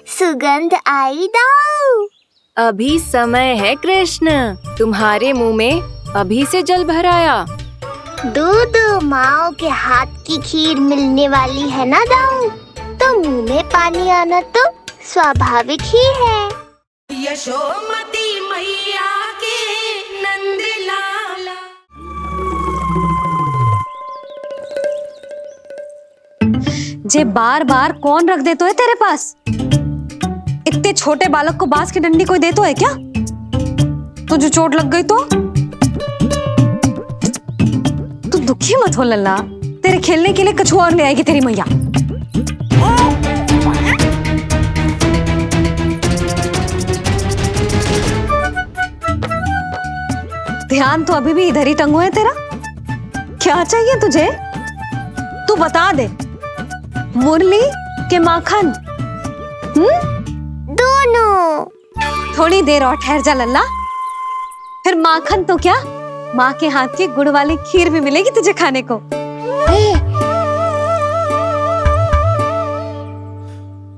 सुगंध आई दाऊ। अभी समय है कृष्ण, तुम्हारे मुंह में अभी से जल भर आया। दूध माओ के हाथ की खीर मिलने वाली है ना दाऊ, तो मुंह में पानी आना तो स्वाभाविक ही है। यशोमती मैया के नंद लाला। जे बार बार कौन रख देतो है तेरे पास? इतने छोटे बालक को बांस की डंडी कोई देतो है क्या? तुझे चोट लग गई तो? तू दुखी मत हो लल्ला, तेरे खेलने के लिए कछुआ और ले आएगी तेरी मैया। ध्यान तो अभी भी इधर ही टंगो है तेरा। क्या चाहिए तुझे? तू बता दे, मुरली के माखन? दोनों। थोड़ी देर और ठहर जा लल्ला, फिर माखन तो क्या, माँ के हाथ की गुड़ वाली खीर भी मिलेगी तुझे खाने को।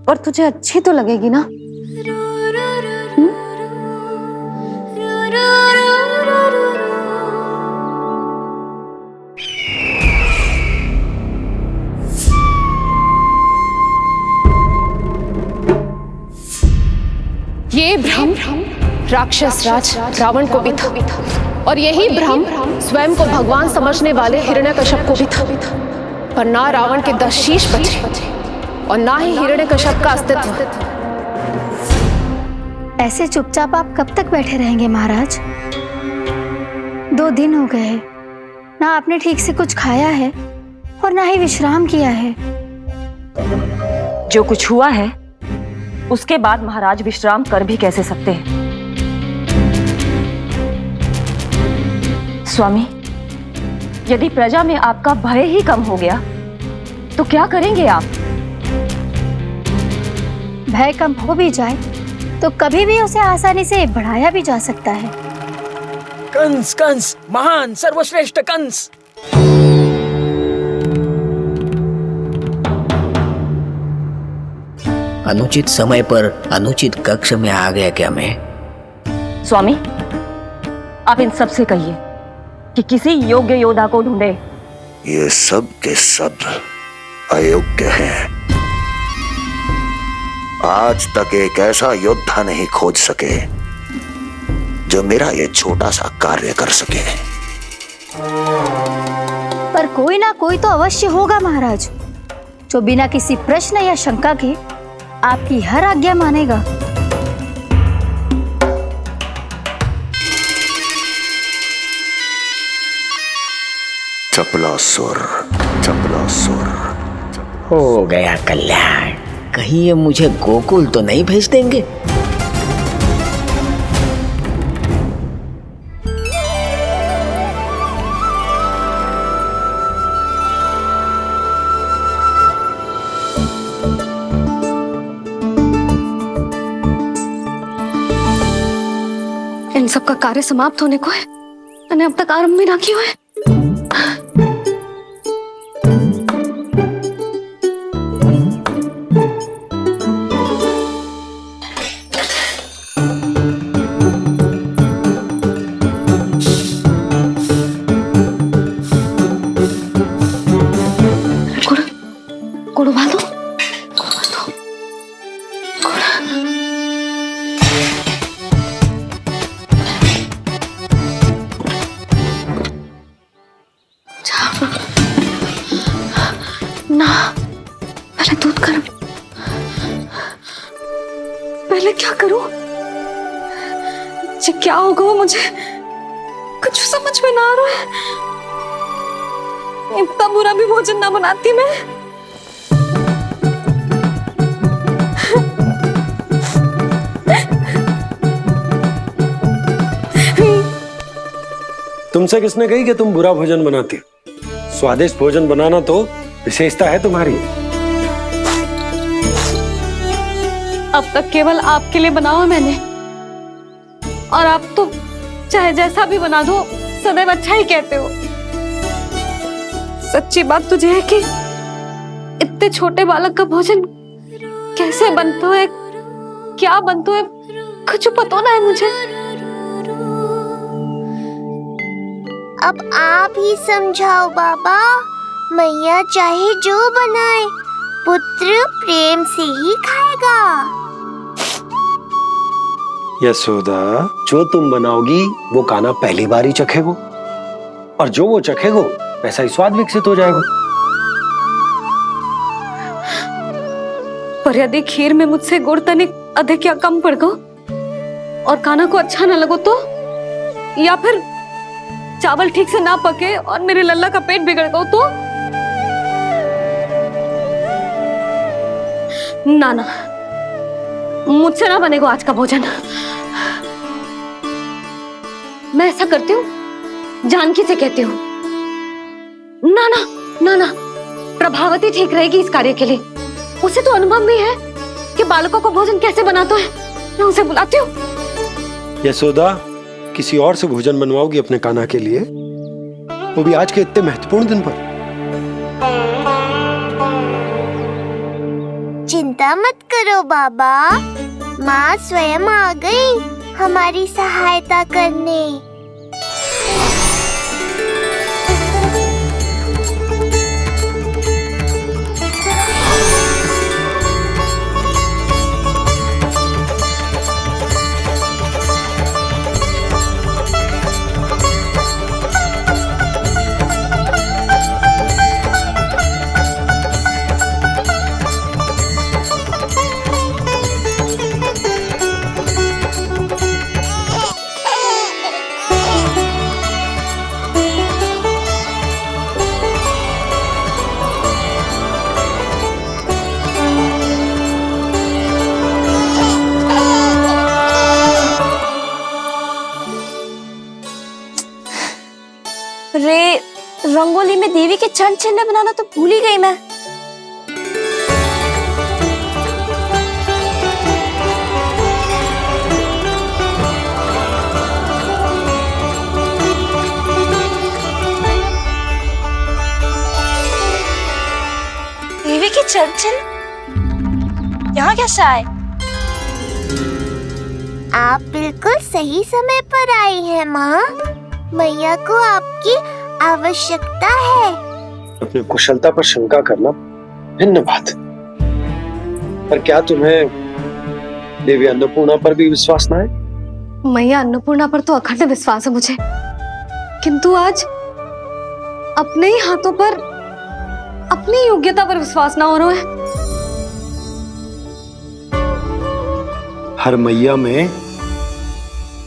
और तुझे अच्छी तो लगेगी ना? ये भ्रम राक्षस राज रावण को भी था, और यही भ्रम स्वयं को भगवान समझने वाले हिरण्यकश्यप को भी था। पर ना रावण के 10 शीश बचे और ना ही हिरण्यकश्यप का अस्तित्व। ऐसे चुपचाप आप कब तक बैठे रहेंगे महाराज? 2 दिन हो गए, ना आपने ठीक से कुछ खाया है और ना ही विश्राम किया है। जो कुछ हुआ है उसके बाद महाराज विश्राम कर भी कैसे सकते हैं? स्वामी, यदि प्रजा में आपका भय ही कम हो गया तो क्या करेंगे आप? भय कम हो भी जाए तो कभी भी उसे आसानी से बढ़ाया भी जा सकता है। कंस, कंस, महान सर्वश्रेष्ठ कंस। अनुचित समय पर अनुचित कक्ष में आ गया क्या मैं? स्वामी, आप इन सब से कहिए कि किसी योग्य योद्धा को ढूंढे। ये सब के सब अयोग्य हैं। आज तक एक ऐसा योद्धा नहीं खोज सके जो मेरा ये छोटा सा कार्य कर सके। पर कोई ना कोई तो अवश्य होगा महाराज, जो बिना किसी प्रश्न या शंका के आपकी हर आज्ञा मानेगा। चपलासुर, चपलासुर। हो गया कल्याण। कहीं ये मुझे गोकुल तो नहीं भेज देंगे? इन सब का कार्य समाप्त होने को है, मैंने अब तक आरंभ भी ना किया है। गुड़ उबाल दो। ना, पहले दूध गर्म। पहले क्या करूं? जी क्या होगा मुझे कुछ समझ में ना आ रहा है। इतना बुरा भी भोजन ना बनाती मैं। तुमसे किसने कही कि तुम बुरा भोजन बनाती? स्वादिष्ट भोजन बनाना तो विशेषता है तुम्हारी। अब तक केवल आपके लिए बनाओ मैंने, और आप तो चाहे जैसा भी बना दो सदैव अच्छा ही कहते हो। सच्ची बात तुझे है कि इतने छोटे बालक का भोजन कैसे बनतो है, क्या बनतो है, कुछ पता ना है मुझे। अब आप ही समझाओ बाबा। मैया चाहे जो बनाए, पुत्र प्रेम से ही खाएगा। यशोदा, जो तुम बनाओगी वो कान्हा पहली बार ही चखेगो, और जो वो चखेगो वैसा ही स्वाद विकसित हो जाएगा। पर यदि खीर में मुझसे गुड़ तनिक अधिक या कम पड़ गो और कान्हा को अच्छा ना लगो तो, या फिर चावल ठीक से ना पके और मेरे लल्ला का पेट बिगड़ गो तो? ना ना, मुझसे ना बनेगा आज का भोजन। मैं ऐसा करती हूँ, जानकी से कहती हूँ। ना ना ना ना, प्रभावती ठीक रहेगी इस कार्य के लिए। उसे तो अनुभव भी है कि बालकों को भोजन कैसे बनाता है। मैं उसे बुलाती हूँ। यशोदा, किसी और से भोजन बनवाओगी अपने कान्हा के लिए, वो भी आज के इतने महत्वपूर्ण दिन पर? चिंता मत करो बाबा, माँ स्वयं आ गई हमारी सहायता करने। रे, रंगोली में देवी के चरण चिन्ह बनाना तो भूल ही गई मैं। देवी के चरण चिन्ह यहाँ कैसे आए? आप बिल्कुल सही समय पर आई हैं माँ। मैया को आपकी आवश्यकता है। अपनी कुशलता पर शंका करना भिन्न बात, पर क्या तुम्हें देवी अन्नपूर्णा पर भी विश्वास ना है? मैया अन्नपूर्णा पर तो अखंड विश्वास है मुझे, किंतु आज अपने ही हाथों पर अपनी योग्यता पर विश्वास ना हो रहा है। हर मैया में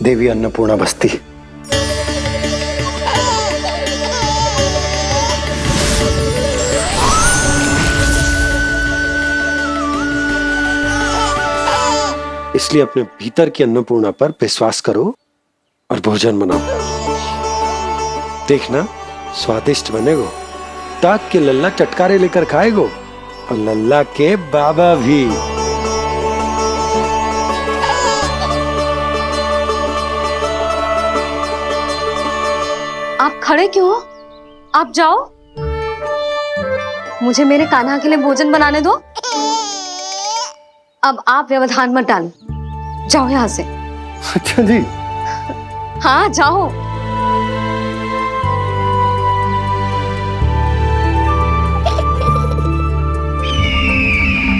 देवी अन्नपूर्णा बसती है। इसलिए अपने भीतर की अन्नपूर्णा पर विश्वास करो और भोजन बनाओ। देखना स्वादिष्ट बनेगो, ताक के लल्ला चटकारे लेकर खाएगो, और लल्ला के बाबा भी। आप खड़े क्यों हो? आप जाओ, मुझे मेरे कान्हा के लिए भोजन बनाने दो। अब आप व्यवधान मत डालो, जाओ यहाँ से। अच्छा जी। हाँ जाओ।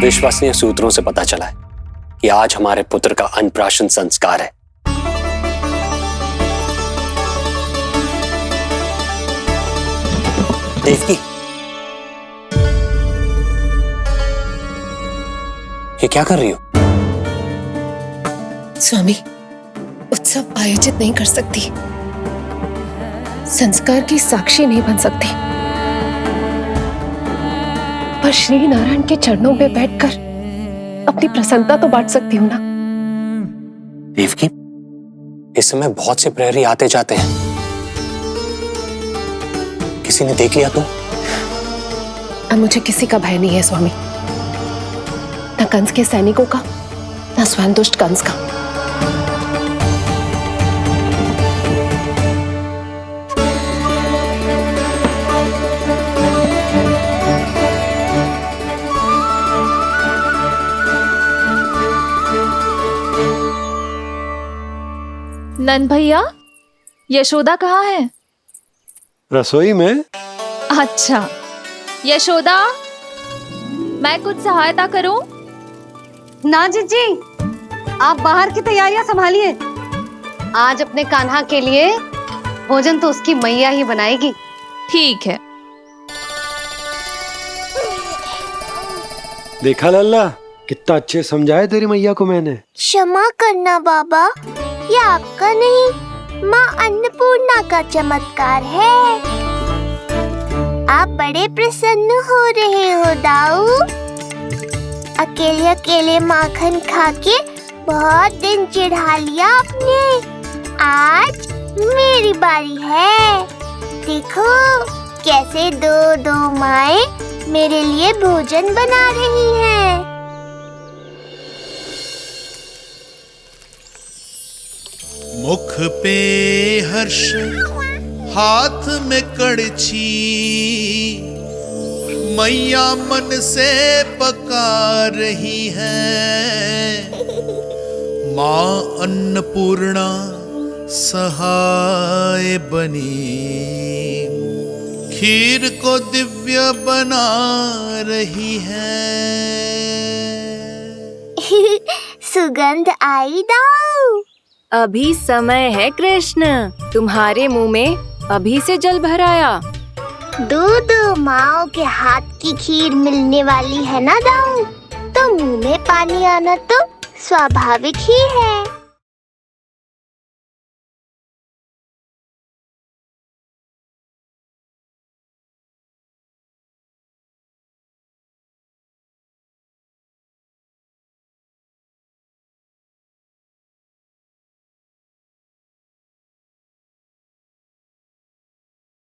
विश्वसनीय सूत्रों से पता चला है कि आज हमारे पुत्र का अन्नप्राशन संस्कार है। देवकी, ये क्या कर रही हो? स्वामी, उत्सव आयोजित नहीं कर सकती, संस्कार की साक्षी नहीं बन सकती, पर श्री नारायण के चरणों में बैठकर अपनी प्रसन्नता तो बांट सकती हूँ ना। देवकी, इस समय बहुत से प्रहरी आते जाते हैं, किसी ने देख लिया तो? अब मुझे किसी का भय नहीं है स्वामी, न कंस के सैनिकों का, न स्वयं दुष्ट कंस का। नंद भैया, यशोदा कहाँ है? रसोई में। अच्छा, यशोदा, मैं कुछ सहायता करूं? ना जीजी, आप बाहर की तैयारियां संभालिए। आज अपने कान्हा के लिए भोजन तो उसकी मैया ही बनाएगी। ठीक है। देखा लल्ला, कितना अच्छे समझाया तेरी मैया को मैंने। क्षमा करना बाबा, ये आपका नहीं, माँ अन्नपूर्णा का चमत्कार है। आप बड़े प्रसन्न हो रहे हो दाऊ। अकेले अकेले माखन खा के बहुत दिन चिढ़ा लिया आपने। आज मेरी बारी है। देखो कैसे दो दो माएं मेरे लिए भोजन बना रही हैं। मुख पे हर्ष, हाथ में कड़छी, मैया मन से पका रही है। माँ अन्नपूर्णा सहाय बनी, खीर को दिव्य बना रही है। सुगंध आई दाऊ। अभी समय है कृष्ण, तुम्हारे मुंह में अभी से जल भर आया। दूध माओ के हाथ की खीर मिलने वाली है ना दाऊ, तो मुंह में पानी आना तो स्वाभाविक ही है।